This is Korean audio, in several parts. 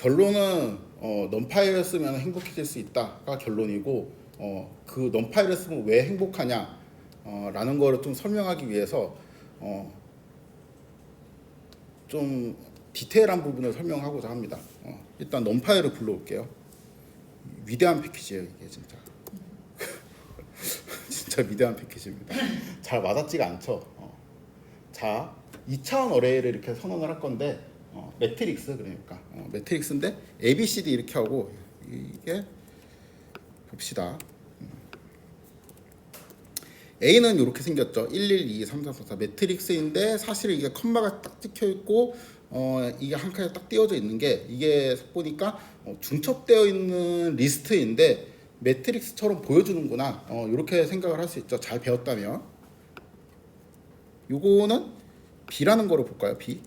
결론은 넘파이를 쓰면 행복해질 수 있다가 결론이고 그 넘파이를 쓰면 왜 행복하냐 라는 거를 좀 설명하기 위해서 좀 디테일한 부분을 설명하고자 합니다. 일단 넘파이를 불러올게요. 위대한 패키지예요 이게 진짜. 진짜 위대한 패키지입니다. 잘 와닿지가 않죠. 자, 2차원 어레이를 이렇게 선언을 할 건데 매트릭스 그러니까 매트릭스인데 ABCD 이렇게 하고 이게 봅시다. A는 이렇게 생겼죠. 1, 1, 2, 3, 4, 4 매트릭스인데 사실은 이게 컴마가 딱 찍혀 있고 이게 한 칸에 딱 띄워져 있는 게 이게 보니까 중첩되어 있는 리스트인데 매트릭스처럼 보여주는구나. 이렇게 생각을 할 수 있죠. 잘 배웠다면. 요거는 B라는 거를 볼까요? B.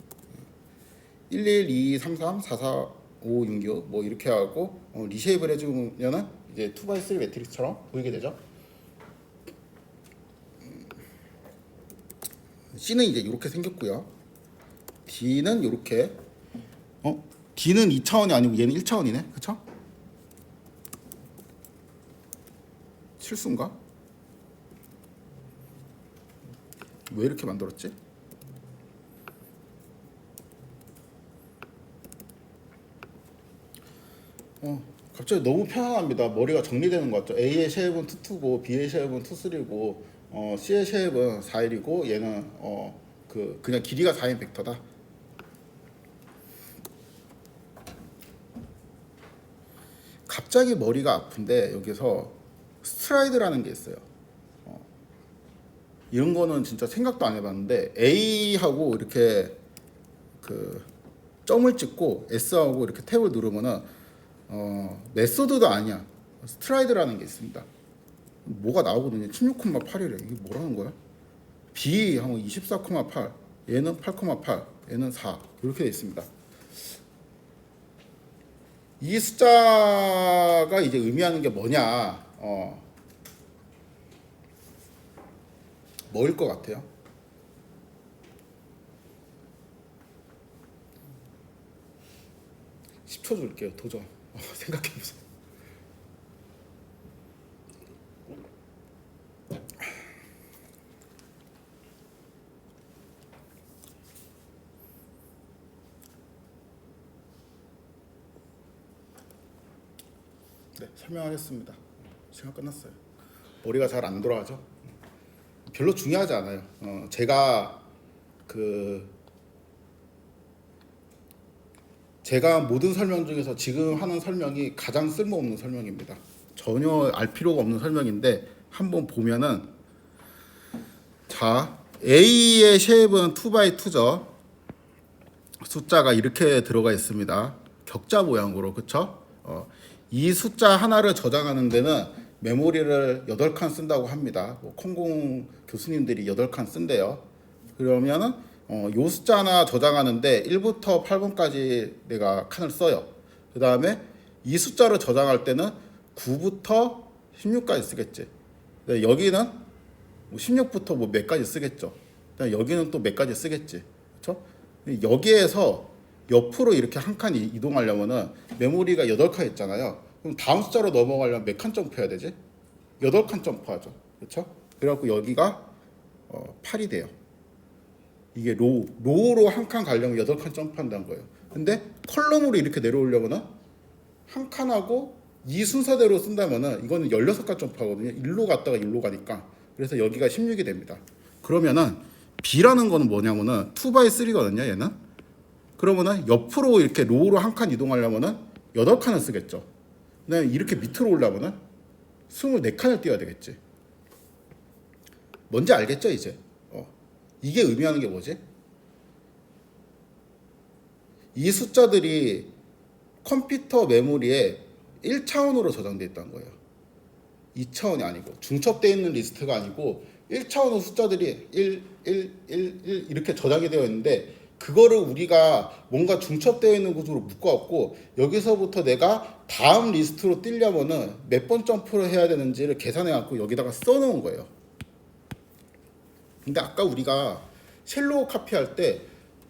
1, 1, 2, 3, 3, 4, 4, 5, 6, 6 뭐 이렇게 하고 리쉐입을 해주면은 이제 2x3 매트릭스처럼 보이게 되죠. C는 이제 이렇게 생겼고요. D는 이렇게 D는 2차원이 아니고 얘는 1차원이네. 그쵸? 실수인가? 왜 이렇게 만들었지? 갑자기 너무 편안합니다. 머리가 정리되는 것 같죠? A의 쉐입은 2, 2고 B의 쉐입은 2, 3고 C의 쉐입은 4, 1이고 얘는 그냥 길이가 4인 벡터다. 갑자기 머리가 아픈데 여기서 스트라이드라는 게 있어요. 이런 거는 진짜 생각도 안 해봤는데 A하고 이렇게 그 점을 찍고 S하고 이렇게 탭을 누르면은 메소드도 아니야. 스트라이드라는 게 있습니다. 뭐가 나오거든요. 16,8이래. 이게 뭐라는 거야? B 하면 24,8, 얘는 8,8, 얘는 4 이렇게 돼 있습니다. 이 숫자가 이제 의미하는 게 뭐냐? 뭐일 것 같아요? (10초) 줄게요. 도전. 생각해보세요. 네, 설명하겠습니다. 시간 끝났어요. 머리가 잘 안 돌아가죠? 별로 중요하지 않아요. 제가 모든 설명 중에서 지금 하는 설명이 가장 쓸모없는 설명입니다. 전혀 알 필요가 없는 설명인데 한번 보면은 자, A의 쉐입은 2x2죠. 숫자가 이렇게 들어가 있습니다. 격자 모양으로, 그쵸? 이 숫자 하나를 저장하는 데는 메모리를 8칸 쓴다고 합니다. 콩공 교수님들이 8칸 쓴대요. 그러면은 요 숫자 하나 저장하는데 1부터 8번까지 내가 칸을 써요. 그 다음에 이 숫자를 저장할 때는 9부터 16까지 쓰겠지. 여기는 16부터 뭐 몇 가지 쓰겠죠. 여기는 또 몇 가지 쓰겠지. 그렇죠? 여기에서 옆으로 이렇게 한 칸 이동하려면은 메모리가 8칸 있잖아요. 그럼 다음 숫자로 넘어가려면 몇 칸 점프해야 되지? 8칸 점프하죠. 그렇죠? 그래갖고 여기가 8이 돼요. 이게 로우로 한 칸 가려면 8칸 점프한다는 거예요. 근데 컬럼으로 이렇게 내려오려면은 한 칸하고 이 순서대로 쓴다면은 이거는 16칸 점프하거든요. 1로 갔다가 1로 가니까. 그래서 여기가 16이 됩니다. 그러면은 B라는 거는 뭐냐면은 2x3거든요, 얘는. 그러면은 옆으로 이렇게 로우로 한 칸 이동하려면은 8칸을 쓰겠죠. 그다음에 이렇게 밑으로 오려면은 24칸을 띄워야 되겠지. 뭔지 알겠죠, 이제? 이게 의미하는 게 뭐지? 이 숫자들이 컴퓨터 메모리에 1차원으로 저장되어 있다는 거예요. 2차원이 아니고 중첩되어 있는 리스트가 아니고 1차원의 숫자들이 1, 1, 1, 1 이렇게 저장이 되어 있는데 그거를 우리가 뭔가 중첩되어 있는 곳으로 묶어왔고 여기서부터 내가 다음 리스트로 띄려면은 몇 번 점프를 해야 되는지를 계산해갖고 여기다가 써놓은 거예요. 근데 아까 우리가 쉘로우 카피할 때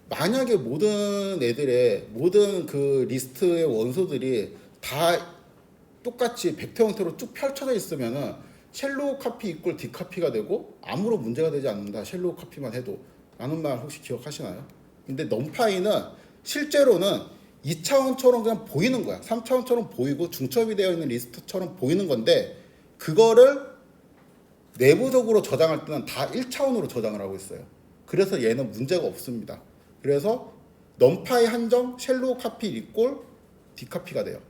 만약에 모든 애들의 모든 그 리스트의 원소들이 다 똑같이 벡터 형태로 쭉 펼쳐져 있으면은 쉘로우 카피 이꼴 디카피가 되고 아무런 문제가 되지 않는다. 쉘로우 카피만 해도 라는 말 혹시 기억하시나요? 근데 넘파이는 실제로는 2차원처럼 그냥 보이는 거야. 3차원처럼 보이고 중첩이 되어 있는 리스트처럼 보이는 건데 그거를 내부적으로 저장할 때는 다 1차원으로 저장을 하고 있어요. 그래서 얘는 문제가 없습니다. 그래서 넘파이 한정 쉘로우 카피 이꼴 디카피가 돼요.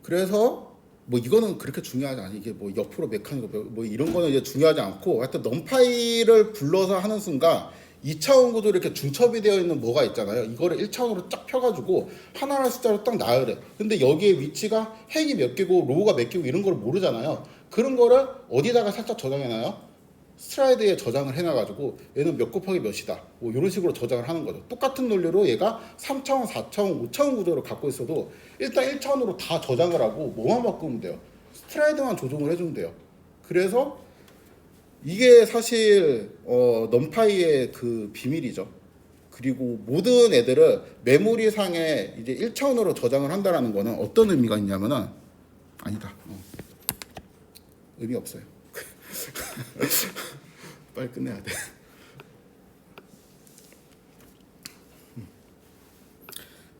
그래서 뭐 이거는 그렇게 중요하지 않아. 이게 뭐 옆으로 메카니크 뭐 이런 거는 이제 중요하지 않고 하여튼 넘파이를 불러서 하는 순간 2차원 구도 이렇게 중첩이 되어 있는 뭐가 있잖아요. 이거를 1차원으로 쫙 펴가지고 하나의 숫자로 딱 나열해. 근데 여기에 위치가 핵이 몇 개고 로우가 몇 개고 이런 걸 모르잖아요. 그런 거를 어디다가 살짝 저장해놔요? 스트라이드에 저장을 해놔가지고 얘는 몇 곱하기 몇이다 뭐 이런 식으로 저장을 하는 거죠. 똑같은 논리로 얘가 3차원, 4차원, 5차원 구조를 갖고 있어도 일단 1차원으로 다 저장을 하고 뭐만 바꾸면 돼요. 스트라이드만 조정을 해주면 돼요. 그래서 이게 사실 넘파이의 그 비밀이죠. 그리고 모든 애들을 메모리 상에 이제 1차원으로 저장을 한다라는 거는 어떤 의미가 있냐면은 아니다. 의미 없어요. 빨리 끝내야 돼.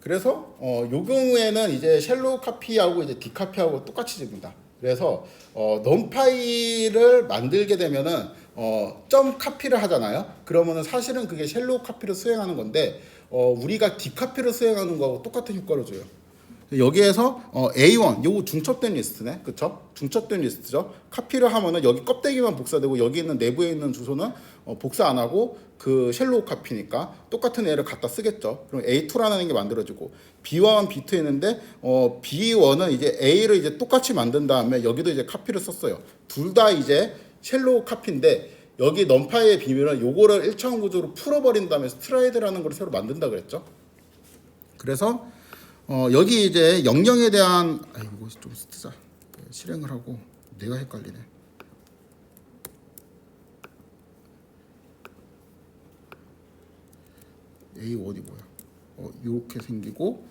그래서 요 경우에는 이제 쉘로우 카피하고 이제 디카피하고 똑같이 됩니다. 그래서 넘파이를 만들게 되면은 점 카피를 하잖아요. 그러면은 사실은 그게 쉘로우 카피를 수행하는 건데 우리가 디카피를 수행하는 거하고 똑같은 효과를 줘요. 여기에서 A1 요거 중첩된 리스트네, 그쵸? 중첩된 리스트죠. 카피를 하면은 여기 껍데기만 복사되고 여기 있는 내부에 있는 주소는 복사 안 하고 그 쉘로우 카피니까 똑같은 애를 갖다 쓰겠죠. 그럼 A2라는 게 만들어지고 B1, B2 있는데 B1은 이제 A를 이제 똑같이 만든 다음에 여기도 이제 카피를 썼어요. 둘 다 이제 쉘로우 카피인데 여기 넘파이의 비밀은 요거를 1차원 구조로 풀어버린 다음에 스트라이드라는 걸 새로 만든다 그랬죠. 그래서 여기 이제 영영에 대한 이거 좀 쓰자. 실행을 하고 내가 헷갈리네. A1이 뭐야? 이렇게 생기고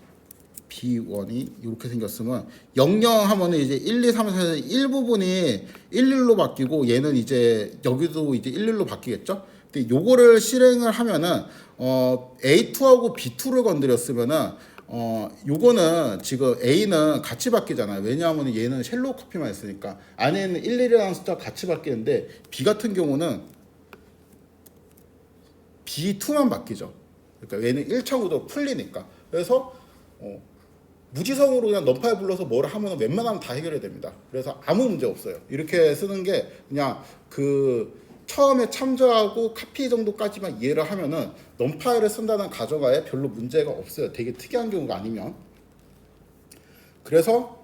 B1이 이렇게 생겼으면 00 하면은 이제 1, 2, 3, 4 일부분이 11로 바뀌고 얘는 이제 여기도 이제 11로 바뀌겠죠? 근데 요거를 실행을 하면은 A2하고 B2를 건드렸으면은 요거는 지금 A는 같이 바뀌잖아요. 왜냐하면 얘는 쉘로우 커피만 했으니까 안에 있는 11이라는 숫자가 같이 바뀌는데 B 같은 경우는 B2만 바뀌죠. 그러니까 얘는 1차 구도 풀리니까. 그래서 무지성으로 그냥 넘파에 불러서 뭐를 하면 웬만하면 다 해결이 됩니다. 그래서 아무 문제 없어요. 이렇게 쓰는 게 그냥 그 처음에 참조하고 카피 정도까지만 이해를 하면은 넘파이를 쓴다는 가정하에 별로 문제가 없어요. 되게 특이한 경우가 아니면. 그래서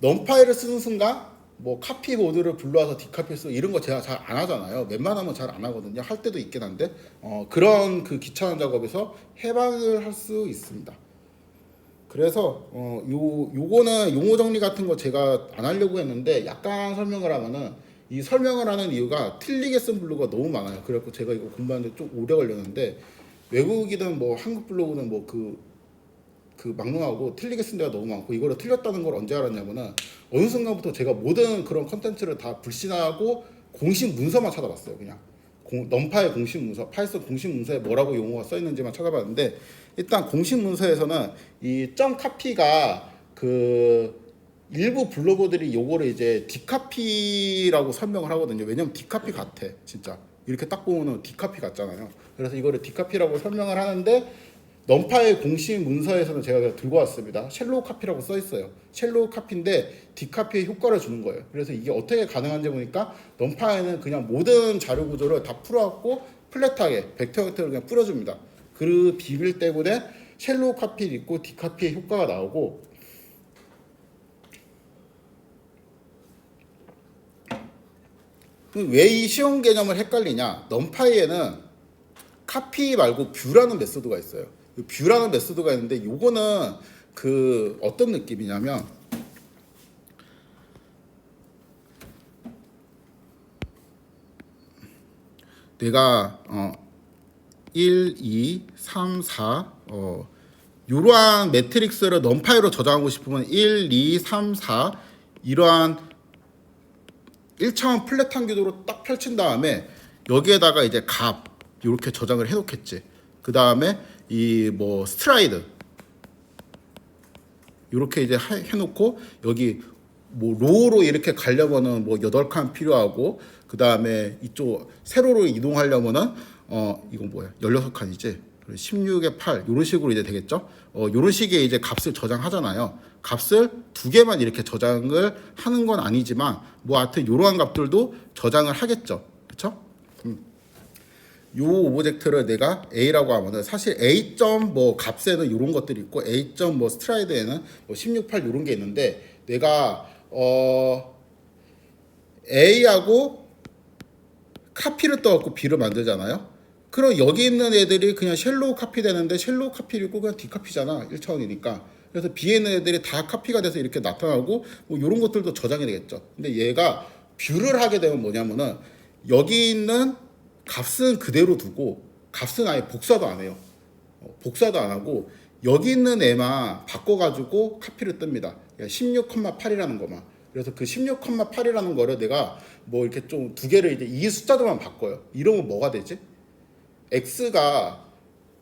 넘파이를 쓰는 순간 뭐 카피 모드를 불러와서 디카피 쓰고 이런 거 제가 잘 안 하잖아요. 웬만하면 잘 안 하거든요. 할 때도 있긴 한데 그런 그 귀찮은 작업에서 해방을 할 수 있습니다. 그래서 요거는 용어 정리 같은 거 제가 안 하려고 했는데 약간 설명을 하면은 이 설명을 하는 이유가 틀리게 쓴 블로그가 너무 많아요. 그래갖고 제가 이거 공부하는데 좀 오래 걸렸는데 외국이든 뭐 한국 블로그는 뭐 그 막론하고 틀리게 쓴 데가 너무 많고 이거를 틀렸다는 걸 언제 알았냐면은 어느 순간부터 제가 모든 그런 컨텐츠를 다 불신하고 공식 문서만 찾아봤어요. 그냥 넘파의 공식 문서, 파이썬 공식 문서에 뭐라고 용어가 써 있는지만 찾아봤는데 일단 공식 문서에서는 이 점 카피가 그 일부 블로거들이 요거를 이제 디카피라고 설명을 하거든요. 왜냐면 디카피 같아, 진짜. 이렇게 딱 보면은 디카피 같잖아요. 그래서 이거를 디카피라고 설명을 하는데 넘파의 공식 문서에서는 제가 들고 왔습니다. 쉘로우 카피라고 써 있어요. 쉘로우 카피인데 디카피의 효과를 주는 거예요. 그래서 이게 어떻게 가능한지 보니까 넘파에는 그냥 모든 자료 구조를 다 풀어갖고 플랫하게 벡터 형태로 그냥 뿌려줍니다. 그 비밀 때문에 쉘로우 카피를 있고 디카피의 효과가 나오고 왜 이 쉬운 개념을 헷갈리냐? 넘파이에는 카피 말고 뷰라는 메소드가 있어요. 뷰라는 메소드가 있는데 요거는 그 어떤 느낌이냐면 내가 1, 2, 3, 4 이러한 매트릭스를 넘파이로 저장하고 싶으면 1, 2, 3, 4 이러한 1차원 플랫한 기도로 딱 펼친 다음에 여기에다가 이제 값 이렇게 저장을 해놓겠지. 그 다음에 이 뭐 스트라이드 이렇게 이제 해놓고 여기 뭐 로우로 이렇게 가려면은 뭐 8칸 필요하고 그 다음에 이쪽 세로로 이동하려면은 이건 뭐야 16칸이지 16에 8 이런 식으로 이제 되겠죠. 이런 식의 이제 값을 저장하잖아요. 값을 두 개만 이렇게 저장을 하는 건 아니지만 뭐 하여튼 이러한 값들도 저장을 하겠죠. 그렇죠? 요 오브젝트를 내가 A라고 하면은 사실 A 점 뭐 값에는 이런 것들이 있고 A 점 뭐 스트라이드에는 뭐 16, 8 이런 게 있는데 내가 A하고 카피를 떠갖고 B를 만들잖아요. 그럼 여기 있는 애들이 그냥 쉘로우 카피 되는데 쉘로우 카피이고 그냥 디카피잖아 1차원이니까. 그래서 B에 있는 애들이 다 카피가 돼서 이렇게 나타나고 뭐 이런 것들도 저장이 되겠죠. 근데 얘가 뷰를 하게 되면 뭐냐면은 여기 있는 값은 그대로 두고 값은 아예 복사도 안 해요. 복사도 안 하고 여기 있는 애만 바꿔가지고 카피를 뜹니다. 16,8이라는 거만. 그래서 그 16,8이라는 거를 내가 뭐 이렇게 좀 두 개를 이제 이 숫자들만 바꿔요. 이러면 뭐가 되지? x가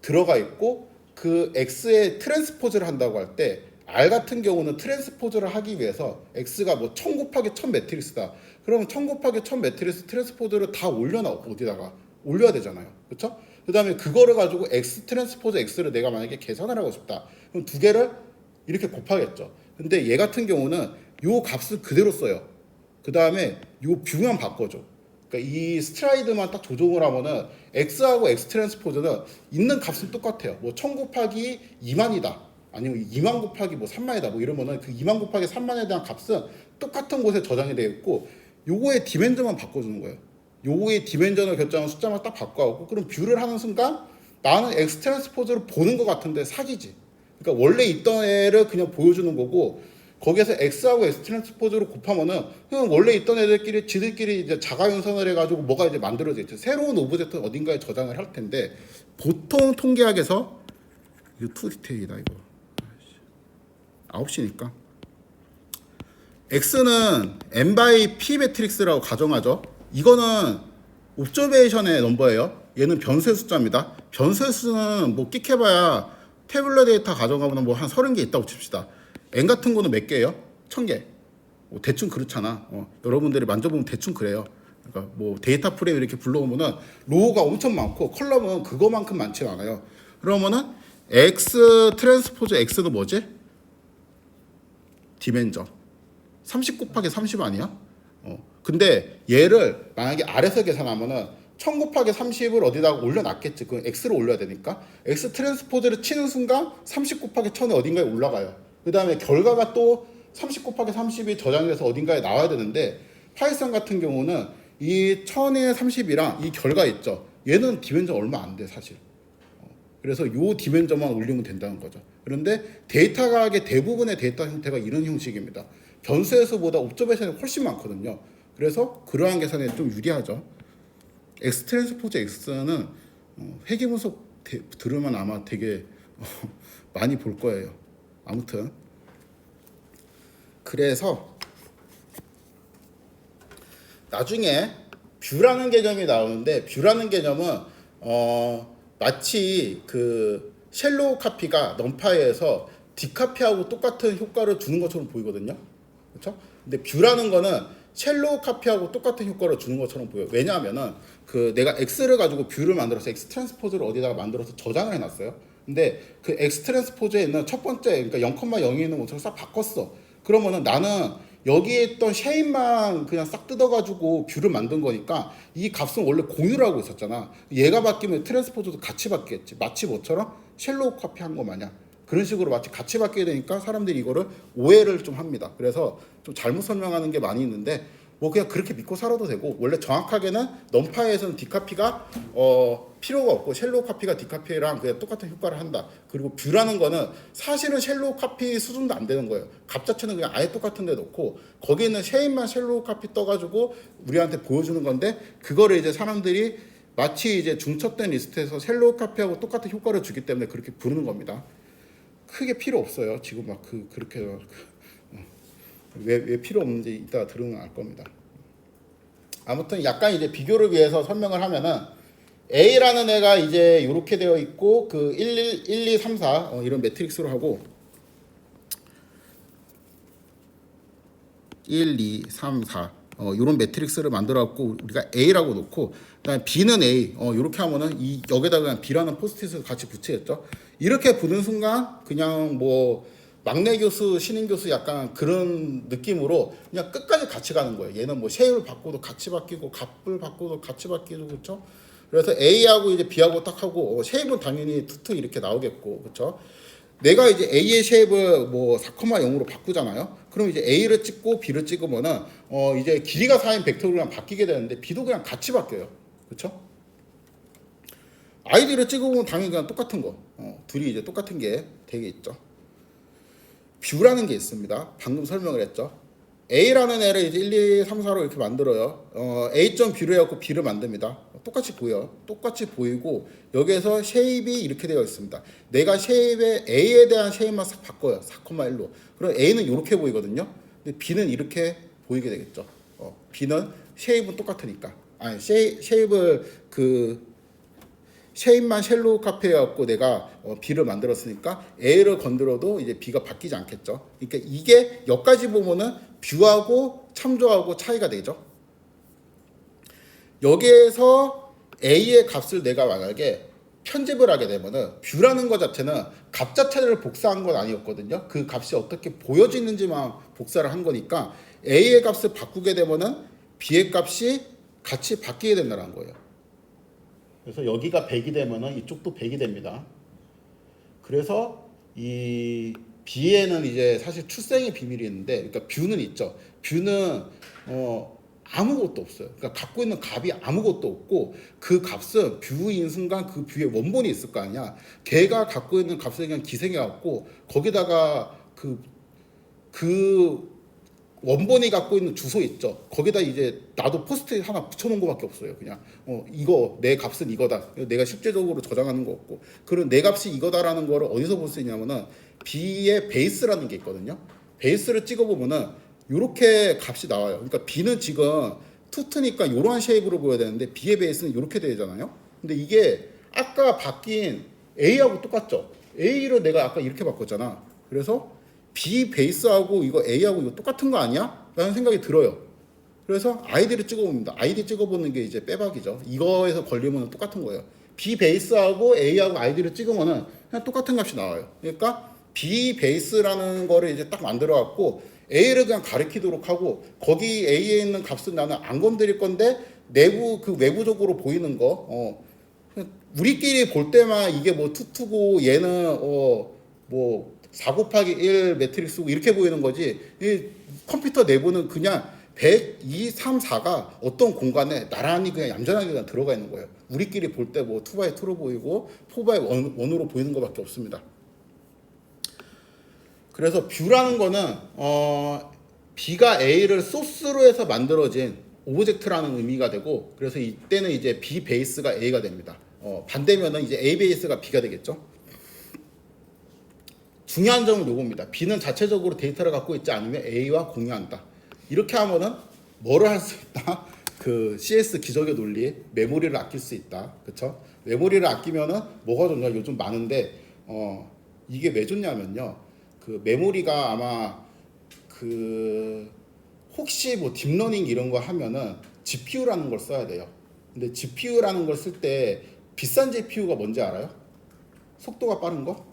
들어가 있고 그 x의 트랜스포즈를 한다고 할 때 R 같은 경우는 트랜스포즈를 하기 위해서 x가 뭐 1000 곱하기 1000 매트리스다. 그러면 1000 곱하기 1000 매트리스 트랜스포즈를 다 올려놔 어디다가 올려야 되잖아요. 그렇죠? 그다음에 그거를 가지고 x 트랜스포즈 x를 내가 만약에 계산을 하고 싶다. 그럼 두 개를 이렇게 곱하겠죠. 근데 얘 같은 경우는 요 값을 그대로 써요. 그다음에 요 뷰만 바꿔줘. 그러니까 이 스트라이드만 딱 조정을 하면은 x하고 x 트랜스포즈는 있는 값은 똑같아요. 뭐 1000 곱하기 2만이다. 아니면 2만 곱하기 뭐 3만이다. 뭐 이러면은 그 2만 곱하기 3만에 대한 값은 똑같은 곳에 저장이 되어 있고 요거의 디멘전만 바꿔주는 거예요. 요거의 디멘전을 결정한 숫자만 딱 바꿔갖고 그럼 뷰를 하는 순간 나는 x 트랜스포즈를 보는 것 같은데 사기지. 그러니까 원래 있던 애를 그냥 보여주는 거고 거기에서 x하고 x 트랜스포즈로 곱하면은 그냥 원래 있던 애들끼리 지들끼리 이제 자가연산을 해가지고 뭐가 이제 만들어져 있죠. 새로운 오브젝트는 어딘가에 저장을 할 텐데 보통 통계학에서 이거 투 디테일이다 이거 9시니까 x는 n by p 매트릭스라고 가정하죠. 이거는 옵저베이션의 넘버예요. 얘는 변수의 숫자입니다. 변수의 수는 뭐 끽해봐야 태블릿 데이터 가져가면 뭐 한 30개 있다고 칩시다. n 같은 거는 몇 개예요? 1000개. 뭐 대충 그렇잖아. 여러분들이 만져보면 대충 그래요. 그러니까 뭐 데이터 프레임 이렇게 불러오면은 로우가 엄청 많고 컬럼은 그거만큼 많지 않아요. 그러면은 x 트랜스포즈 x는 뭐지? 디멘전 30 곱하기 30 아니야? 근데 얘를 만약에 아래서 계산하면은 1000 곱하기 30을 어디다가 올려놨겠지. 그럼 x를 올려야 되니까 x 트랜스포즈를 치는 순간 30 곱하기 1000이 어딘가에 올라가요. 그 다음에 결과가 또 30 곱하기 30이 저장이 돼서 어딘가에 나와야 되는데 파이썬 같은 경우는 이 1000의 30이랑 이 결과 있죠. 얘는 디멘전 얼마 안 돼 사실. 그래서 요 디멘전만 올리면 된다는 거죠. 그런데 데이터 과학의 대부분의 데이터 형태가 이런 형식입니다. 변수의 수보다 옵저베이션이 훨씬 많거든요. 그래서 그러한 계산에 좀 유리하죠. x 트랜스포즈 x는 회계분석 들으면 아마 되게 많이 볼 거예요. 아무튼 그래서 나중에 뷰라는 개념이 나오는데 뷰라는 개념은 마치 그 쉘로우 카피가 넘파이에서 디카피하고 똑같은 효과를 주는 것처럼 보이거든요. 그렇죠? 근데 뷰라는 거는 쉘로우 카피하고 똑같은 효과를 주는 것처럼 보여요. 왜냐하면은 그 내가 x를 가지고 뷰를 만들어서 x 트랜스포즈를 어디다가 만들어서 저장을 해놨어요. 근데 그 x 트랜스포즈에 있는 첫 번째 그러니까 0,0에 있는 것처럼 싹 바꿨어. 그러면은 나는 여기에 있던 쉐입만 그냥 싹 뜯어가지고 뷰를 만든 거니까 이 값은 원래 공유를 하고 있었잖아. 얘가 바뀌면 트랜스포즈도 같이 바뀌겠지. 마치 뭐처럼 쉘로우 카피한 거 마냥. 그런 식으로 마치 같이 바뀌게 되니까 사람들이 이거를 오해를 좀 합니다. 그래서 좀 잘못 설명하는 게 많이 있는데 뭐 그냥 그렇게 믿고 살아도 되고 원래 정확하게는 넘파이에서는 디카피가 필요가 없고 쉘로우 카피가 디카피랑 그냥 똑같은 효과를 한다. 그리고 뷰라는 거는 사실은 쉘로우 카피 수준도 안 되는 거예요. 값 자체는 그냥 아예 똑같은 데 놓고 거기에 있는 쉐입만 쉘로우 카피 떠가지고 우리한테 보여주는 건데 그거를 이제 사람들이 마치 이제 중첩된 리스트에서 셀로 카피하고 똑같은 효과를 주기 때문에 그렇게 부르는 겁니다. 크게 필요 없어요. 지금 막 그렇게 왜 필요 없는지 이따 들으면 알 겁니다. 아무튼 약간 이제 비교를 위해서 설명을 하면은 A라는 애가 이제 이렇게 되어 있고 그 1, 2, 3, 4 이런 매트릭스로 하고 1, 2, 3, 4 이런 매트릭스를 만들어 갖고 우리가 A라고 놓고 그다음에 B는 A 이렇게 하면은 이 여기다가 그냥 B라는 포스트잇을 같이 붙이겠죠. 이렇게 부는 순간 그냥 뭐 막내 교수, 신인 교수 약간 그런 느낌으로 그냥 끝까지 같이 가는 거예요. 얘는 뭐 쉐입을 바꿔도 같이 바뀌고 값을 바꿔도 같이 바뀌고 그렇죠. 그래서 A하고 이제 B하고 딱 하고 쉐입은 당연히 투 이렇게 나오겠고 그렇죠. 내가 이제 A의 쉐입을 뭐 4,0으로 바꾸잖아요. 그럼 이제 A를 찍고 B를 찍으면은 이제 길이가 4인 벡터로랑 바뀌게 되는데 B도 그냥 같이 바뀌어요. 그렇죠? 아이디를 찍어보면 당연히 그냥 똑같은 거. 둘이 이제 똑같은 게 되겠죠. 뷰라는 게 있습니다. 방금 설명을 했죠. A라는 애를 이제 1, 2, 3, 4로 이렇게 만들어요. A.B로 해갖고 B를 만듭니다. 똑같이 보여요. 똑같이 보이고 여기에서 쉐입이 이렇게 되어 있습니다. 내가 쉐입에 A에 대한 쉐입만 싹 바꿔요. 4,1로. 그럼 A는 이렇게 보이거든요. 근데 B는 이렇게 보이게 되겠죠. B는 쉐입은 똑같으니까. 아니 쉐입을 쉐입만 쉘로우 카페여갖고 내가 B를 만들었으니까 A를 건드려도 이제 B가 바뀌지 않겠죠. 그러니까 이게 여기까지 보면은 뷰하고 참조하고 차이가 되죠. 여기에서 A의 값을 내가 만약에 편집을 하게 되면은 뷰라는 것 자체는 값 자체를 복사한 건 아니었거든요. 그 값이 어떻게 보여지는지만 복사를 한 거니까 A의 값을 바꾸게 되면은 B의 값이 같이 바뀌게 된다는 거예요. 그래서 여기가 100이 되면은 이쪽도 100이 됩니다. 그래서 이 B에는 이제 사실 출생의 비밀이 있는데, 그러니까 뷰는 있죠. 뷰는 아무것도 없어요. 그러니까 갖고 있는 값이 아무것도 없고 그 값은 뷰인 순간 그 뷰에 원본이 있을 거 아니야. 걔가 갖고 있는 값을 그냥 기생해 갖고 거기다가 그 원본이 갖고 있는 주소 있죠. 거기다 이제 나도 포스트잇 하나 붙여놓은 거밖에 없어요. 그냥 이거 내 값은 이거다. 내가 실제적으로 저장하는 거 없고. 그럼 내 값이 이거다라는 거를 어디서 볼 수 있냐면은 B의 베이스라는 게 있거든요. 베이스를 찍어보면은 이렇게 값이 나와요. 그러니까 B는 지금 투트니까 이러한 쉐입으로 보여야 되는데 B의 베이스는 이렇게 되잖아요. 근데 이게 아까 바뀐 A하고 똑같죠. A를 내가 아까 이렇게 바꿨잖아. 그래서 B 베이스하고 이거 A하고 이거 똑같은 거 아니야? 라는 생각이 들어요. 그래서 아이디를 찍어봅니다. 아이디 찍어보는 게 이제 빼박이죠. 이거에서 걸리면 똑같은 거예요. B 베이스하고 A하고 아이디를 찍으면은 그냥 똑같은 값이 나와요. 그러니까 B 베이스라는 거를 이제 딱 만들어 갖고 A를 그냥 가리키도록 하고 거기 A에 있는 값은 나는 안 건드릴 건데 외부적으로 보이는 거 우리끼리 볼 때만 이게 뭐 투투고 얘는 뭐 4 곱하기 1 매트릭스고 이렇게 보이는 거지. 이 컴퓨터 내부는 그냥 100, 2, 3, 4가 어떤 공간에 나란히 그냥 얌전하게 그냥 들어가 있는 거예요. 우리끼리 볼 때 뭐 2x2로 보이고 4x1으로 보이는 것밖에 없습니다. 그래서 뷰라는 거는 B가 A를 소스로 해서 만들어진 오브젝트라는 의미가 되고, 그래서 이때는 이제 B 베이스가 A가 됩니다. 반대면은 이제 A 베이스가 B가 되겠죠. 중요한 점은 요겁니다. B는 자체적으로 데이터를 갖고 있지 않으면 A와 공유한다. 이렇게 하면은 뭐를 할 수 있다? 그 CS 기적의 논리, 메모리를 아낄 수 있다. 그렇죠? 메모리를 아끼면은 뭐가 좋냐? 요즘 많은데 이게 왜 좋냐면요. 그 메모리가 아마 혹시 뭐 딥러닝 이런 거 하면은 GPU라는 걸 써야 돼요. 근데 GPU라는 걸 쓸 때 비싼 GPU가 뭔지 알아요? 속도가 빠른 거?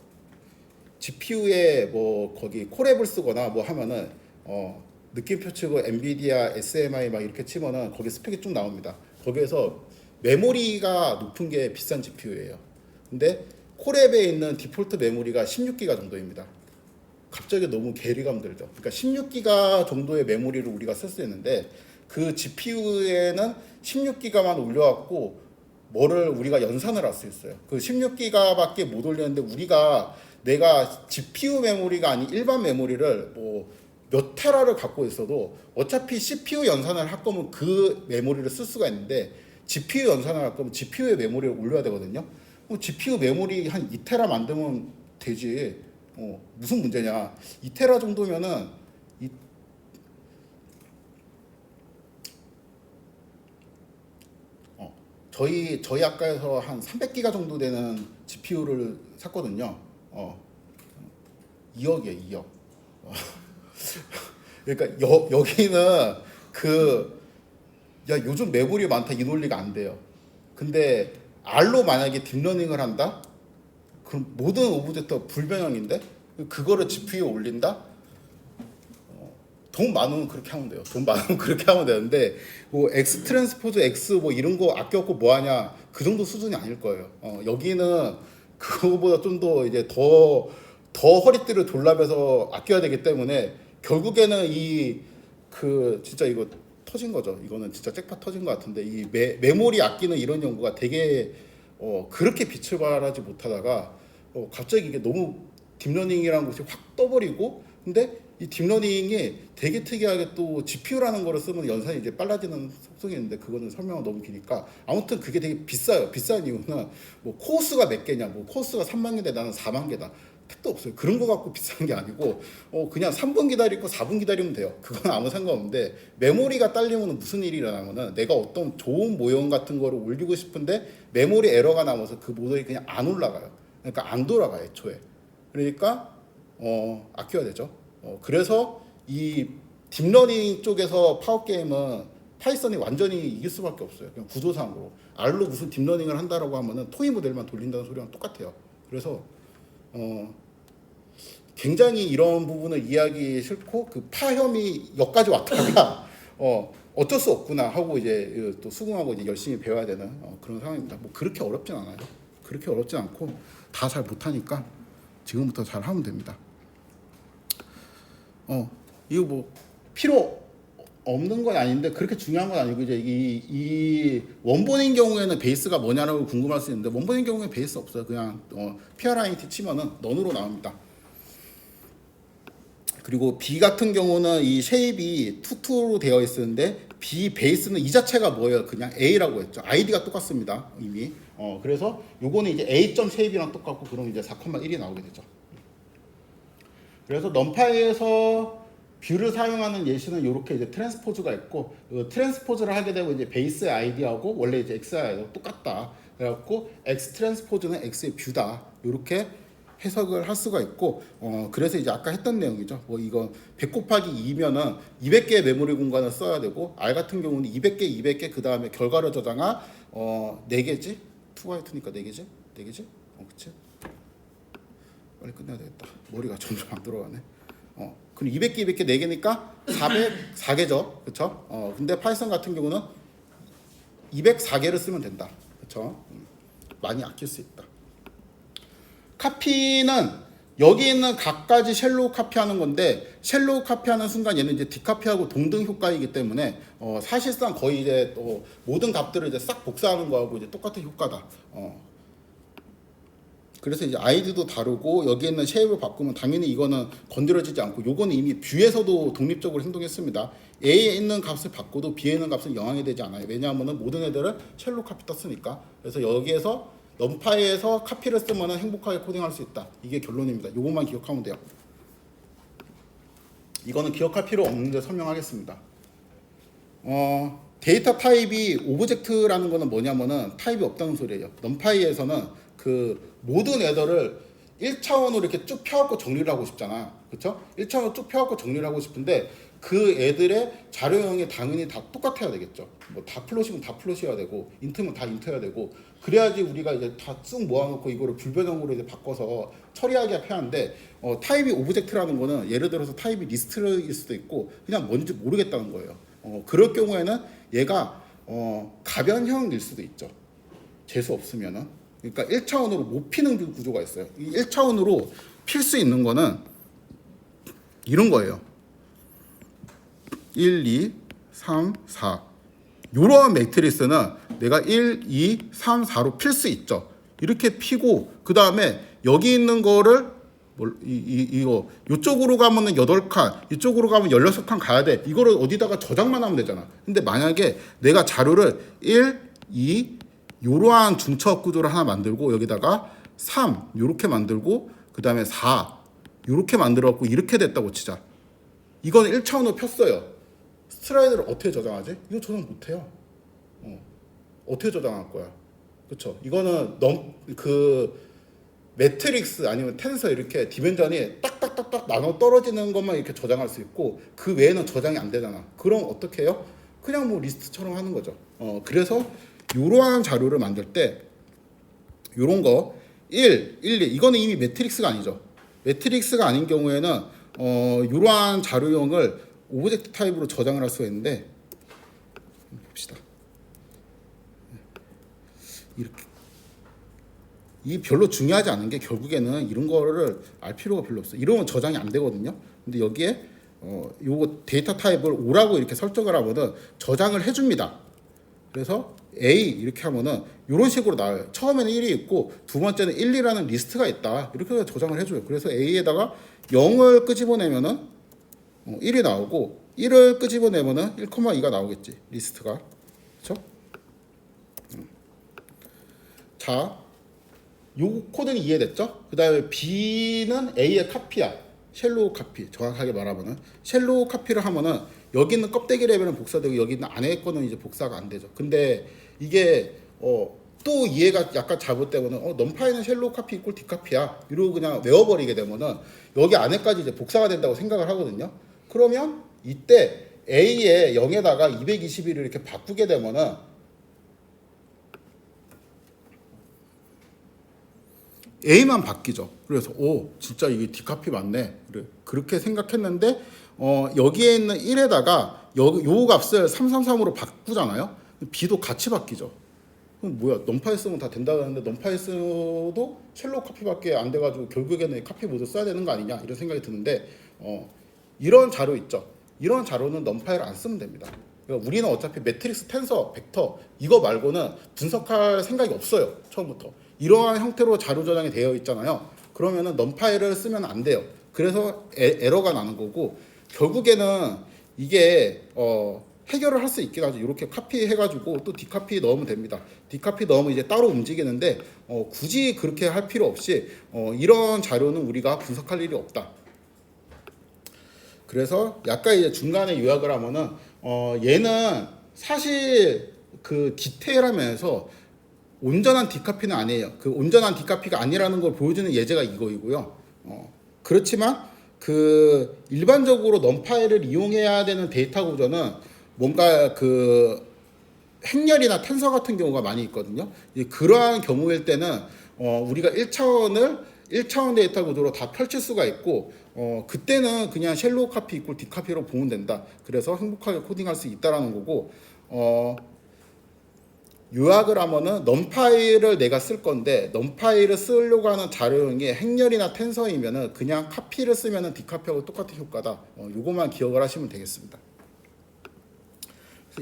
GPU에 뭐 거기 코랩을 쓰거나 뭐 하면은 느낌표 치고 엔비디아 SMI 막 이렇게 치면은 거기 스펙이 쭉 나옵니다. 거기에서 메모리가 높은 게 비싼 GPU예요. 근데 코랩에 있는 디폴트 메모리가 16기가 정도입니다. 갑자기 너무 괴리감 들죠. 그러니까 16기가 정도의 메모리를 우리가 쓸 수 있는데 그 GPU에는 16기가만 올려갖고 뭐를 우리가 연산을 할 수 있어요. 그 16기가밖에 못 올렸는데 내가 GPU 메모리가 아닌 일반 메모리를 뭐 몇 테라를 갖고 있어도 어차피 CPU 연산을 할 거면 그 메모리를 쓸 수가 있는데 GPU 연산을 할 거면 GPU의 메모리를 올려야 되거든요. GPU 메모리 한 2테라 만들면 되지. 무슨 문제냐. 2테라 정도면은 저희 학과에서 한 300기가 정도 되는 GPU를 샀거든요. 2억이에요, 2억. 그러니까 여기는 야, 요즘 메모리 많다 이 논리가 안 돼요. 근데 R로 만약에 딥러닝을 한다? 그럼 모든 오브젝트가 불변형인데 그거를 GPU에 올린다? 돈 많으면 그렇게 하면 돼요. 돈 많으면 그렇게 하면 되는데 뭐 X 트랜스포즈 X 뭐 이런 거 아껴갖고 뭐 하냐 그 정도 수준이 아닐 거예요. 여기는 그거보다 좀 더 이제 더 허리띠를 졸라매서 아껴야 되기 때문에 결국에는 진짜 이거 터진 거죠. 이거는 진짜 잭팟 터진 것 같은데 이 메모리 아끼는 이런 연구가 되게 그렇게 빛을 발하지 못하다가 갑자기 이게 너무 딥러닝이라는 것이 확 떠버리고 근데 이 딥러닝이 되게 특이하게 또 GPU라는 거를 쓰면 연산이 이제 빨라지는 속성이 있는데 그거는 설명은 너무 기니까 아무튼 그게 되게 비싸요. 비싼 이유는 뭐 코어수가 몇 개냐, 뭐 코어수가 3만 개인데 나는 4만 개다. 택도 없어요. 그런 거 갖고 비싼 게 아니고 그냥 3분 기다리고 4분 기다리면 돼요. 그건 아무 상관없는데 메모리가 딸리면 무슨 일이 일어나면은 내가 어떤 좋은 모형 같은 거를 올리고 싶은데 메모리 에러가 나면서 그 모델이 그냥 안 올라가요. 그러니까 안 돌아가요, 애초에. 그러니까 아껴야 되죠. 그래서 이 딥러닝 쪽에서 파워게임은 파이썬이 완전히 이길 수밖에 없어요. 그냥 구조상으로. R로 무슨 딥러닝을 한다라고 하면은 토이 모델만 돌린다는 소리랑 똑같아요. 그래서 굉장히 이런 부분을 이해하기 싫고 그 파혐이 여기까지 왔다가 어쩔 수 없구나 하고 이제 또 수긍하고 이제 열심히 배워야 되는 그런 상황입니다. 뭐 그렇게 어렵진 않아요. 그렇게 어렵진 않고 다 잘 못하니까 지금부터 잘 하면 됩니다. 이거 뭐 필요 없는 건 아닌데 그렇게 중요한 건 아니고 이제 이 원본인 경우에는 베이스가 뭐냐라고 궁금할 수 있는데 원본인 경우에 베이스 없어요. 그냥 PRINT 치면은 넌으로 나옵니다. 그리고 B 같은 경우는 이 쉐입이 투투로 되어 있었는데 B 베이스는 이 자체가 뭐예요? 그냥 A라고 했죠. 아이디가 똑같습니다. 이미. 그래서 요거는 이제 A.점 쉐입이랑 똑같고 그럼 이제 4,1이 나오게 되죠. 그래서 넘파이에서 뷰를 사용하는 예시는 이렇게 이제 트랜스포즈가 있고 트랜스포즈를 하게 되고 이제 베이스의 아이디하고 원래 이제 XI하고 똑같다. 그래갖고 X 트랜스포즈는 X의 뷰다. 이렇게 해석을 할 수가 있고 그래서 이제 아까 했던 내용이죠. 뭐 이거 100 곱하기 2면은 200개의 메모리 공간을 써야 되고 R 같은 경우는 200개, 200개 그 다음에 결과를 저장할 4개지? 2바이트니까 4개지? 4개지? 그치? 빨리 끝내야 되겠다. 머리가 점점 안 돌아가네. 그럼 200개, 200개 4개니까 404개죠. 그쵸? 근데 파이썬 같은 경우는 204개를 쓰면 된다. 그쵸? 많이 아낄 수 있다. 카피는 여기 있는 각가지 쉘로우 카피하는 건데 쉘로우 카피하는 순간 얘는 이제 디카피하고 동등 효과이기 때문에 사실상 거의 이제 모든 값들을 이제 싹 복사하는 거하고 이제 똑같은 효과다. 그래서 이제 아이디도 다르고 여기 있는 쉐입을 바꾸면 당연히 이거는 건드려지지 않고 요거는 이미 뷰에서도 독립적으로 행동했습니다. A에 있는 값을 바꿔도 B에 있는 값은 영향이 되지 않아요. 왜냐하면 모든 애들을 쉘로우 카피 떴으니까. 그래서 여기에서 넘파이에서 카피를 쓰면 행복하게 코딩할 수 있다. 이게 결론입니다. 요것만 기억하면 돼요. 이거는 기억할 필요 없는데 설명하겠습니다. 데이터 타입이 오브젝트라는 거는 뭐냐면은 타입이 없다는 소리예요. 넘파이에서는 그 모든 애들을 1차원으로 이렇게 쭉 펴갖고 정리를 하고 싶잖아. 그쵸? 1차원으로 쭉 펴갖고 정리를 하고 싶은데 그 애들의 자료형이 당연히 다 똑같아야 되겠죠. 뭐 다 플롯이면 다 플롯이어야 되고 인트면 다 인트여야 되고 그래야지 우리가 이제 다 쓱 모아놓고 이거를 불변형으로 이제 바꿔서 처리하기 편한데 타입이 오브젝트라는 거는 예를 들어서 타입이 리스트일 수도 있고 그냥 뭔지 모르겠다는 거예요. 그럴 경우에는 얘가 가변형일 수도 있죠. 재수 없으면은. 그러니까 1차원으로 못 피는 구조가 있어요. 이 1차원으로 필 수 있는 거는 이런 거예요. 1, 2, 3, 4 이러한 매트리스는 내가 1, 2, 3, 4로 필 수 있죠. 이렇게 피고 그 다음에 여기 있는 거를 이거 이쪽으로 가면은 8칸 이쪽으로 가면 16칸 가야 돼. 이거를 어디다가 저장만 하면 되잖아. 근데 만약에 내가 자료를 1, 요러한 중첩 구조를 하나 만들고 여기다가 3 요렇게 만들고 그 다음에 4 요렇게 만들어갖고 이렇게 됐다고 치자. 이건 1차원으로 폈어요. 스트라이드를 어떻게 저장하지? 이거 저장 못해요. 어떻게 저장할 거야? 그쵸? 이거는 매트릭스 아니면 텐서 이렇게 디멘전이 딱딱딱딱 나눠 떨어지는 것만 이렇게 저장할 수 있고 그 외에는 저장이 안 되잖아. 그럼 어떻게 해요? 그냥 뭐 리스트처럼 하는 거죠. 그래서 이러한 자료를 만들 때 요런 거 1, 2 이거는 이미 매트릭스가 아니죠. 매트릭스가 아닌 경우에는 이러한 자료형을 오브젝트 타입으로 저장을 할 수가 있는데 봅시다. 이렇게 이 별로 중요하지 않은 게 결국에는 이런 거를 알 필요가 별로 없어요. 이러면 저장이 안 되거든요. 근데 여기에 요거 데이터 타입을 5라고 이렇게 설정을 하면은 저장을 해줍니다. 그래서 A 이렇게 하면은 이런 식으로 나와요. 처음에는 1이 있고 두 번째는 1, 2라는 리스트가 있다. 이렇게 저장을 해줘요. 그래서 A에다가 0을 끄집어내면은 1이 나오고 1을 끄집어내면은 1,2가 나오겠지. 리스트가. 그렇죠? 자, 요 코드는 이해됐죠? 그 다음에 B는 A의 카피야. 쉘로우 카피. 정확하게 말하면은 쉘로우 카피를 하면은 여기 있는 껍데기 레벨은 복사되고 여기 있는 안에 거는 이제 복사가 안 되죠. 근데 이게 또 이해가 약간 잘못되면은 넘파이는 쉘로우 카피 이꼴 디카피야 이러고 그냥 외워버리게 되면은 여기 안에까지 이제 복사가 된다고 생각을 하거든요. 그러면 이때 A에 0에다가 221을 이렇게 바꾸게 되면은 A만 바뀌죠. 그래서 진짜 이게 디카피 맞네. 그렇게 생각했는데 여기에 있는 1에다가 요 값을 333으로 바꾸잖아요. B도 같이 바뀌죠. 그럼 뭐야? 넘파이 쓰면 다 된다고 하는데 넘파이 쓰도 쉘로우 카피밖에 안 돼가지고 결국에는 카피 모드 써야 되는 거 아니냐 이런 생각이 드는데 이런 자료 있죠. 이런 자료는 넘파이를 안 쓰면 됩니다. 그러니까 우리는 어차피 매트릭스, 텐서, 벡터 이거 말고는 분석할 생각이 없어요. 처음부터. 이러한 형태로 자료 저장이 되어 있잖아요. 그러면은 넘파이를 쓰면 안 돼요. 그래서 에러가 나는 거고 결국에는 이게 해결을 할 수 있긴 하죠. 이렇게 카피 해가지고 또 디카피 넣으면 됩니다. 디카피 넣으면 이제 따로 움직이는데 굳이 그렇게 할 필요 없이 이런 자료는 우리가 분석할 일이 없다. 그래서 약간 이제 중간에 요약을 하면은 얘는 사실 그 디테일하면서 온전한 디카피는 아니에요. 그 온전한 디카피가 아니라는 걸 보여주는 예제가 이거이고요. 그렇지만 그 일반적으로 넘파이를 이용해야 되는 데이터 구조는 뭔가 그 행렬이나 텐서 같은 경우가 많이 있거든요. 그러한 경우일 때는 우리가 1차원 데이터 구조로 다 펼칠 수가 있고 그때는 그냥 쉘로우 카피 이꼴 디카피로 보면 된다. 그래서 행복하게 코딩할 수 있다라는 거고 요약을 하면은 넘파이를 내가 쓸 건데 넘파이를 쓰려고 하는 자료형이 행렬이나 텐서이면은 그냥 카피를 쓰면은 디카피하고 똑같은 효과다. 요것만 기억을 하시면 되겠습니다.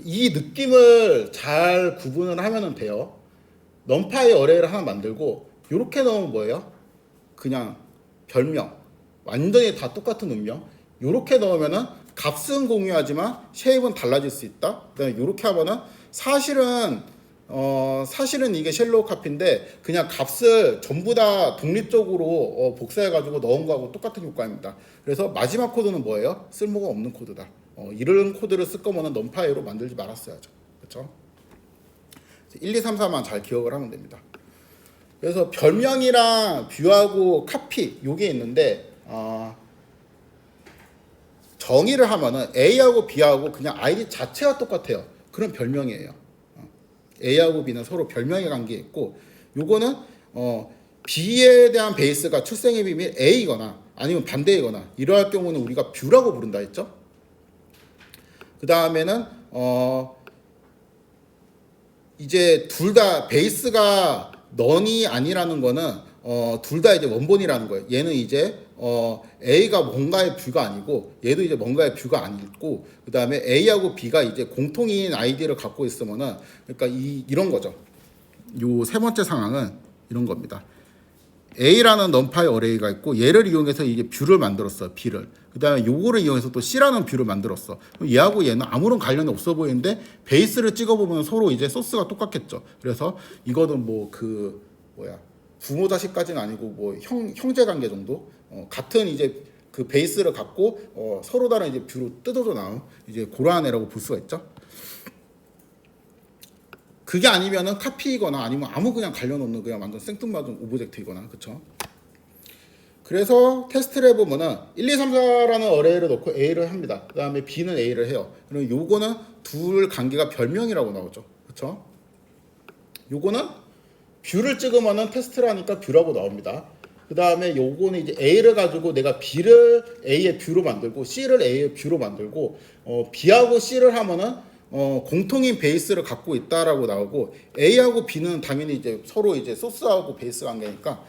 이 느낌을 잘 구분을 하면 돼요. 넘파이 어레이를 하나 만들고 이렇게 넣으면 뭐예요? 그냥 별명 완전히 다 똑같은 운명 이렇게 넣으면은 값은 공유하지만 쉐입은 달라질 수 있다. 그다음에 이렇게 하면은 사실은 이게 쉘로우 카피인데 그냥 값을 전부 다 독립적으로 복사해가지고 넣은 거하고 똑같은 효과입니다. 그래서 마지막 코드는 뭐예요? 쓸모가 없는 코드다. 이런 코드를 쓸 거면 넘파이로 만들지 말았어야죠. 그렇죠? 1, 2, 3, 4만 잘 기억을 하면 됩니다. 그래서 별명이랑 뷰하고 카피 요게 있는데 정의를 하면은 A하고 B하고 그냥 아이디 자체가 똑같아요. 그런 별명이에요. A하고 B는 서로 별명의 관계에 있고 요거는 B에 대한 베이스가 출생의 비밀 A이거나 아니면 반대이거나 이러할 경우는 우리가 뷰라고 부른다 했죠. 그 다음에는 이제 둘 다 베이스가 넌이 아니라는 거는 둘 다 이제 원본이라는 거예요. 얘는 이제 A가 뭔가의 뷰가 아니고 얘도 이제 뭔가의 뷰가 아니고 그 다음에 A하고 B가 이제 공통인 아이디를 갖고 있으면은 그러니까 이런 거죠. 요 세 번째 상황은 이런 겁니다. A라는 넘파이 어레이가 있고 얘를 이용해서 이게 뷰를 만들었어. B를. 그 다음에 요거를 이용해서 또 C라는 뷰를 만들었어. 얘하고 얘는 아무런 관련이 없어 보이는데 베이스를 찍어보면 서로 이제 소스가 똑같겠죠. 그래서 이거는 뭐 그 뭐야 부모 자식까지는 아니고 뭐 형제 관계 정도. 같은 이제 그 베이스를 갖고 서로 다른 이제 뷰로 뜯어져 나온 이제 그러한 애라고 볼 수가 있죠. 그게 아니면은 카피이거나 아니면 아무 그냥 관련 없는 그냥 완전 생뚱맞은 오브젝트이거나 그쵸. 그래서 테스트를 해보면은 1, 2, 3, 4라는 어레이를 넣고 A를 합니다. 그 다음에 B는 A를 해요. 그럼 요거는 둘 관계가 별명이라고 나오죠. 그쵸? 요거는 뷰를 찍으면은 테스트를 하니까 뷰라고 나옵니다. 그 다음에 요거는 이제 A를 가지고 내가 B를 A의 뷰로 만들고 C를 A의 뷰로 만들고 B하고 C를 하면은 공통인 베이스를 갖고 있다라고 나오고 A하고 B는 당연히 이제 서로 이제 소스하고 베이스 관계니까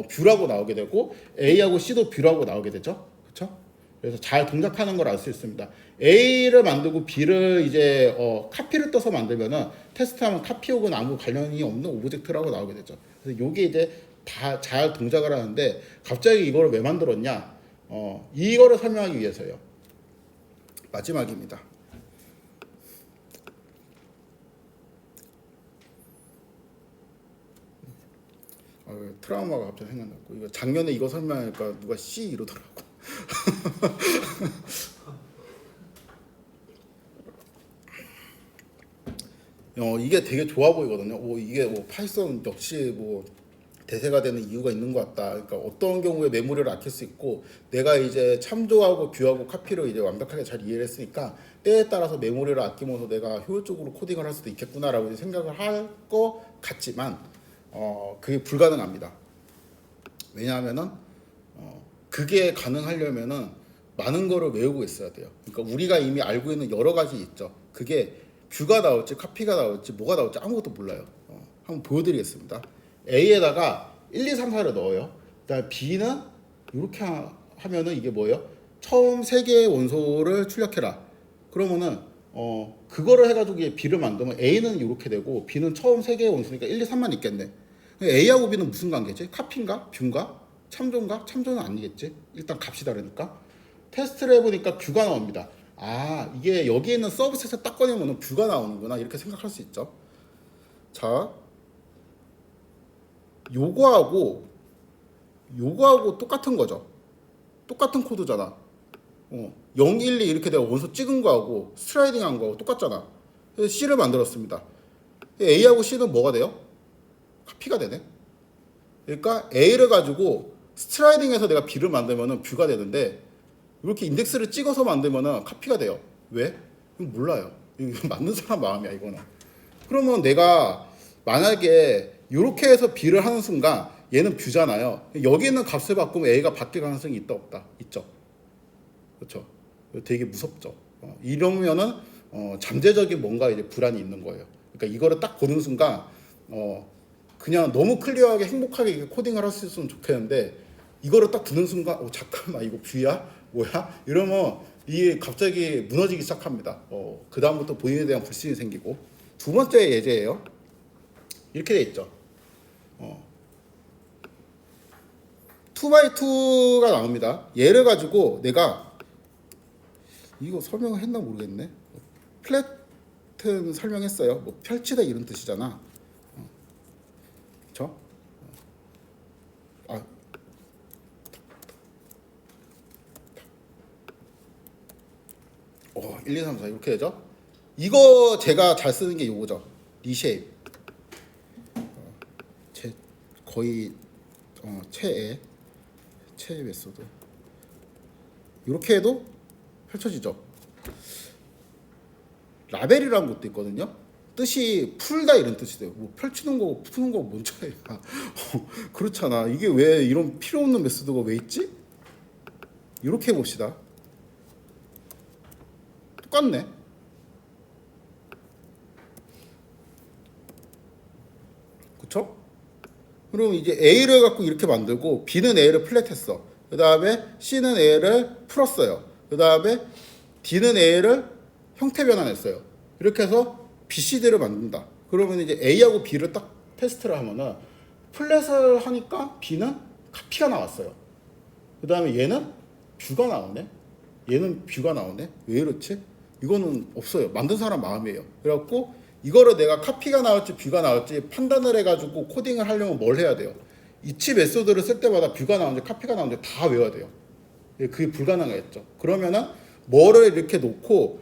뷰라고 나오게 되고 A하고 C도 뷰라고 나오게 되죠. 그렇죠? 그래서 잘 동작하는 걸 알 수 있습니다. A를 만들고 B를 이제 카피를 떠서 만들면은 테스트하면 카피 혹은 아무 관련이 없는 오브젝트라고 나오게 되죠. 그래서 요게 이제 다 잘 동작을 하는데 갑자기 이거를 왜 만들었냐? 이거를 설명하기 위해서요. 마지막입니다. 트라우마가 갑자기 생각났고 이거 작년에 이거 설명하니까 누가 C 이러더라고. 이게 되게 좋아 보이거든요. 이게 뭐 파이썬 역시 뭐 대세가 되는 이유가 있는 것 같다. 그러니까 어떤 경우에 메모리를 아낄 수 있고 내가 이제 참조하고 뷰하고 카피를 이제 완벽하게 잘 이해를 했으니까 때에 따라서 메모리를 아끼면서 내가 효율적으로 코딩을 할 수도 있겠구나라고 생각을 할 것 같지만 그게 불가능합니다. 왜냐하면은 그게 가능하려면은 많은 거를 외우고 있어야 돼요. 그러니까 우리가 이미 알고 있는 여러 가지 있죠. 그게 뷰가 나올지 카피가 나올지 뭐가 나올지 아무것도 몰라요. 한번 보여드리겠습니다. A에다가 1, 2, 3, 4를 넣어요. 그다음에 B는 이렇게 하면은 이게 뭐예요? 처음 세 개의 원소를 출력해라. 그러면은 그거를 해가지고 B를 만들면 A는 이렇게 되고 B는 처음 세 개의 원소니까 1, 2, 3만 있겠네. A하고 B는 무슨 관계지? 카피인가? 뷰인가? 참조인가? 참조는 아니겠지. 일단 값이 다르니까. 테스트를 해보니까 뷰가 나옵니다. 이게 여기에 있는 서브셋을 딱 꺼내면 뷰가 나오는구나 이렇게 생각할 수 있죠. 자, 요거하고 똑같은 거죠. 똑같은 코드잖아. 0, 1, 2 이렇게 내가 원소 찍은 거하고 스트라이딩 한 거하고 똑같잖아. 그래서 C를 만들었습니다. A하고 C는 뭐가 돼요? 카피가 되네. 그러니까 A를 가지고 스트라이딩해서 내가 B를 만들면은 뷰가 되는데 이렇게 인덱스를 찍어서 만들면은 카피가 돼요. 왜? 이건 몰라요. 이거 맞는 사람 마음이야 이거는. 그러면 내가 만약에 이렇게 해서 B를 하는 순간 얘는 뷰잖아요. 여기 있는 값을 바꾸면 A가 바뀔 가능성이 있다 없다? 있죠. 그렇죠. 되게 무섭죠. 이러면은 잠재적인 뭔가 이제 불안이 있는 거예요. 그러니까 이거를 딱 보는 순간 그냥 너무 클리어하게 행복하게 코딩을 할 수 있으면 좋겠는데 이거를 딱 보는 순간 잠깐만 이거 뷰야? 뭐야? 이러면 이게 갑자기 무너지기 시작합니다. 그 다음부터 본인에 대한 불신이 생기고. 두 번째 예제예요. 이렇게 돼 있죠. 2x2가 나옵니다. 얘를 가지고 내가 이거 설명을 했나 모르겠네. 플랫은 설명했어요. 뭐 펼치다 이런 뜻이잖아. 그렇죠? 1, 2, 3, 4 이렇게 되죠. 이거 제가 잘 쓰는 게 요거죠. 리쉐입. 거의 최애 메소드. 이렇게 해도 펼쳐지죠. 라벨이라는 것도 있거든요. 뜻이 풀다 이런 뜻이 돼요. 뭐 펼치는 거고 푸는 거고 뭔 차이야. 그렇잖아. 이게 왜 이런 필요 없는 메소드가 왜 있지? 이렇게 해봅시다. 똑같네. 그쵸? 그럼 이제 A를 갖고 이렇게 만들고 B는 A를 플랫했어. 그 다음에 C는 A를 풀었어요. 그 다음에 D는 A를 형태 변환했어요. 이렇게 해서 BCD를 만든다. 그러면 이제 A하고 B를 딱 테스트를 하면은 플랫을 하니까 B는 카피가 나왔어요. 그 다음에 얘는 뷰가 나오네. 얘는 뷰가 나오네. 왜 이렇지? 이거는 없어요. 만든 사람 마음이에요. 그래갖고 이거를 내가 카피가 나올지 뷰가 나올지 판단을 해가지고 코딩을 하려면 뭘 해야 돼요? 이치 메소드를 쓸 때마다 뷰가 나오는지 카피가 나오는지 다 외워야 돼요. 그게 불가능하겠죠. 그러면은 뭐를 이렇게 놓고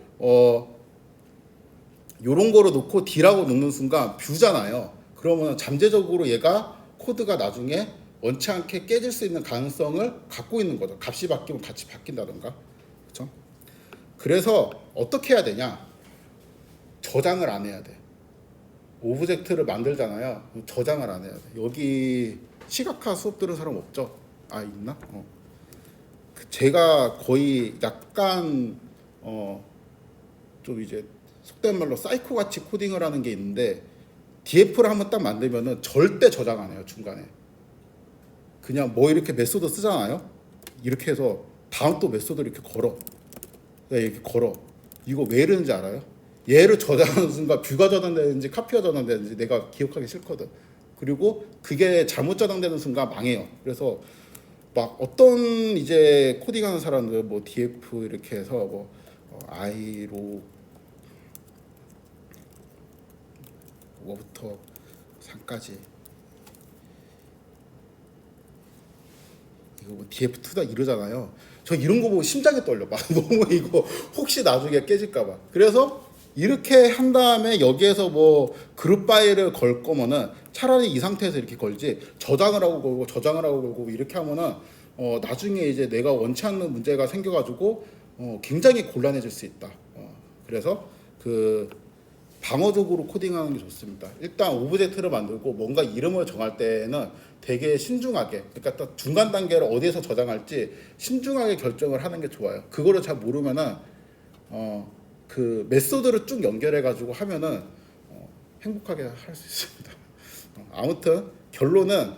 요런 거로 놓고 D라고 놓는 순간 뷰잖아요. 그러면 잠재적으로 얘가 코드가 나중에 원치 않게 깨질 수 있는 가능성을 갖고 있는 거죠. 값이 바뀌면 같이 바뀐다던가. 그렇죠? 그래서 어떻게 해야 되냐? 저장을 안 해야 돼. 오브젝트를 만들잖아요. 저장을 안 해야 돼. 여기 시각화 수업 들은 사람 없죠? 아, 있나? 제가 거의 약간 좀 이제 속된 말로 사이코 같이 코딩을 하는 게 있는데 DF를 한번 딱 만들면은 절대 저장 안 해요. 중간에 그냥 뭐 이렇게 메소드 쓰잖아요. 이렇게 해서 다음 또 메소드를 이렇게 걸어. 이렇게 걸어. 이거 왜 이러는지 알아요? 얘를 저장하는 순간 뷰가 저장되는지 카피가 저장되는지 내가 기억하기 싫거든. 그리고 그게 잘못 저장되는 순간 망해요. 그래서 막 어떤 이제 코딩하는 사람들 뭐 DF 이렇게 해서 뭐 I로 뭐부터 3까지 이거 뭐 DF2다 이러잖아요. 저 이런 거 보고 심장이 떨려. 막 너무 이거 혹시 나중에 깨질까봐. 그래서 이렇게 한 다음에 여기에서 뭐 그룹 파일을 걸 거면은 차라리 이 상태에서 이렇게 걸지 저장을 하고 걸고 저장을 하고 걸고 이렇게 하면은 나중에 이제 내가 원치 않는 문제가 생겨가지고 굉장히 곤란해질 수 있다. 그래서 그 방어적으로 코딩하는 게 좋습니다. 일단 오브젝트를 만들고 뭔가 이름을 정할 때는 되게 신중하게, 그러니까 딱 중간 단계를 어디에서 저장할지 신중하게 결정을 하는 게 좋아요. 그거를 잘 모르면은 그 메소드를 쭉 연결해 가지고 하면은 행복하게 할 수 있습니다. 아무튼 결론은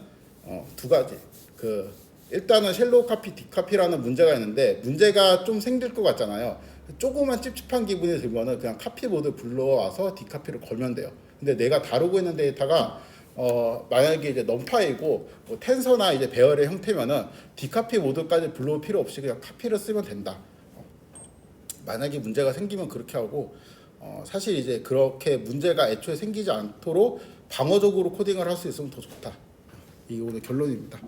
두 가지. 그 일단은 쉘로우 카피, 디카피라는 문제가 있는데 문제가 좀 생길 것 같잖아요. 조그만 찝찝한 기분이 들면은 그냥 카피 모드 불러와서 디카피를 걸면 돼요. 근데 내가 다루고 있는 데이터가 만약에 이제 넘파이고 뭐 텐서나 이제 배열의 형태면은 디카피 모드까지 불러올 필요 없이 그냥 카피를 쓰면 된다. 만약에 문제가 생기면 그렇게 하고 사실 이제 그렇게 문제가 애초에 생기지 않도록 방어적으로 코딩을 할 수 있으면 더 좋다. 이게 오늘 결론입니다.